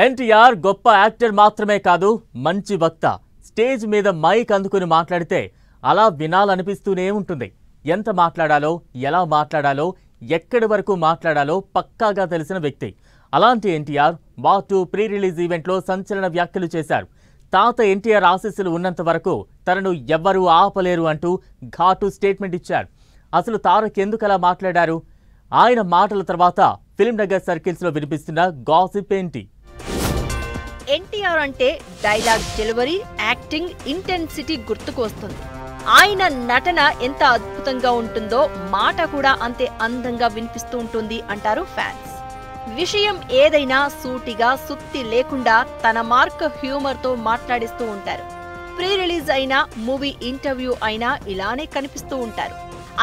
ఎన్టీఆర్ గొప్ప యాక్టర్ మాత్రమే కాదు, మంచి వక్త. స్టేజ్ మీద మైక్ అందుకుని మాట్లాడితే అలా వినాలనిపిస్తూనే ఉంటుంది. ఎంత మాట్లాడాలో, ఎలా మాట్లాడాలో, ఎక్కడి వరకు మాట్లాడాలో పక్కాగా తెలిసిన వ్యక్తి. అలాంటి ఎన్టీఆర్ వార్ 2 ప్రీ రిలీజ్ ఈవెంట్లో సంచలన వ్యాఖ్యలు చేశారు. తాత ఎన్టీఆర్ ఆశీస్సులు ఉన్నంత వరకు తనను ఎవ్వరూ ఆపలేరు అంటూ ఘాటు స్టేట్మెంట్ ఇచ్చారు. అసలు తారక్ ఎందుకలా మాట్లాడారు? ఆయన మాటల తర్వాత ఫిల్మ్ నగర్ సర్కిల్స్ లో వినిపిస్తున్న గాసిప్ ఏంటి? ఎన్టీఆర్ అంటే డైలాగ్ డెలివరీ, యాక్టింగ్, ఇంటెన్సిటీ గుర్తుకు వస్తుంది. ఆయన నటన ఎంత అద్భుతంగా ఉంటుందో మాట కూడా అంతే అందంగా వినిపిస్తూ ఉంటుంది అంటారు ఫ్యాన్స్. విషయం ఏదైనా సూటిగా సుత్తి లేకుండా తన మార్క్ హ్యూమర్ తో మాట్లాడిస్తూ ఉంటారు. ప్రీ రిలీజ్ అయినా, మూవీ ఇంటర్వ్యూ అయినా ఇలానే కనిపిస్తూ ఉంటారు.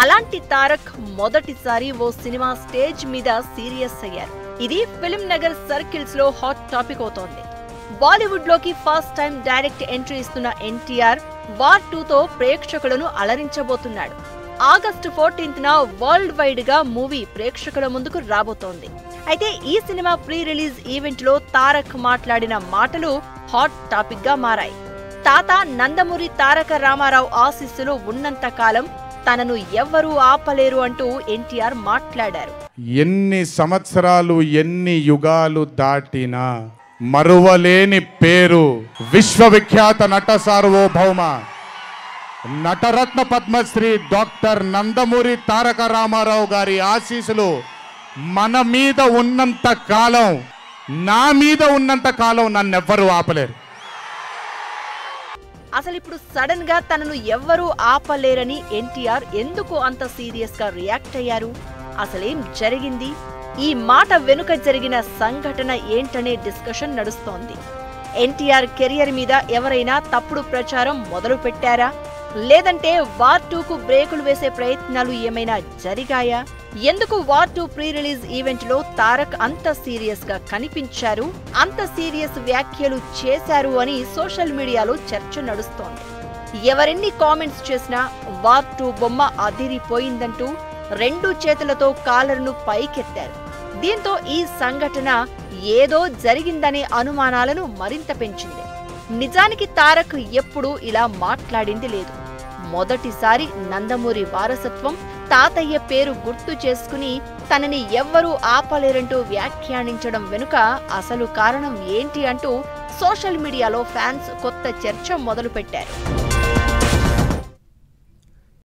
అలాంటి తారక్ మొదటిసారి ఓ సినిమా స్టేజ్ మీద సీరియస్ అయ్యారు. ఇది ఫిల్మ్ నగర్ సర్కిల్స్ లో హాట్ టాపిక్ అవుతోంది. బాలీవుడ్ లోకి ఫస్ట్ టైం డైరెక్ట్ ఎంట్రీ ఇస్తున్న ఎన్టీఆర్ వార్ 2తో ప్రేక్షకులను అలరించబోతున్నాడు. ఆగస్టు 14న వరల్డ్ వైడ్ గా మూవీ ప్రేక్షకుల ముందుకు రాబోతోంది. అయితే ఈ సినిమా ప్రీ రిలీజ్ ఈవెంట్ లో తారక్ మాట్లాడిన మాటలు హాట్ టాపిక్ గా మారాయి. తాత నందమూరి తారక రామారావు ఆశీస్సులు ఉన్నంత కాలం తనను ఎవ్వరూ ఆపలేరు అంటూ ఎన్టీఆర్ మాట్లాడారు. ఎన్ని సంవత్సరాలు, ఎన్ని యుగాలు దాటినా మరువలేని పేరు విశ్వవిఖ్యాత నట సార్వభౌమ నటరత్న పద్మశ్రీ డాక్టర్ నందమూరి తారక రామారావు గారి ఆశీస్సులు మన మీద ఉన్నంత కాలం, నా మీద ఉన్నంత కాలం నన్నెవ్వరూ ఆపలేరు. అసలు ఇప్పుడు సడన్ గా తనను ఎవ్వరూ ఆపలేరని ఎన్టీఆర్ ఎందుకు అంత సీరియస్ గా రియాక్ట్ అయ్యారు? అసలేం జరిగింది? ఈ మాట వెనుక జరిగిన సంఘటన ఏంటనే డిస్కషన్ నడుస్తోంది. ఎన్టీఆర్ కెరియర్ మీద ఎవరైనా తప్పుడు ప్రచారం మొదలు పెట్టారా? లేదంటే వార్ 2కు బ్రేకులు వేసే ప్రయత్నాలు ఏమైనా జరిగాయా? ఎందుకు వార్ 2 ప్రీ రిలీజ్ ఈవెంట్ లో తారక్ అంత సీరియస్ గా కనిపించారు, అంత సీరియస్ వ్యాఖ్యలు చేశారు అని సోషల్ మీడియాలో చర్చ నడుస్తోంది. ఎవరెన్ని కామెంట్స్ చేసినా వార్ 2 బొమ్మ అదిరిపోయిందంటూ 2 చేతులతో కాలర్ను పైకెత్తారు. దీంతో ఈ సంఘటన ఏదో జరిగిందనే అనుమానాలను మరింత పెంచింది. నిజానికి తారక్ ఎప్పుడూ ఇలా మాట్లాడింది లేదు. మొదటిసారి నందమూరి వారసత్వం, తాతయ్య పేరు గుర్తు చేసుకుని తనని ఎవ్వరూ ఆపలేరంటూ వ్యాఖ్యానించడం వెనుక అసలు కారణం ఏంటి అంటూ సోషల్ మీడియాలో ఫ్యాన్స్ కొత్త చర్చ మొదలుపెట్టారు.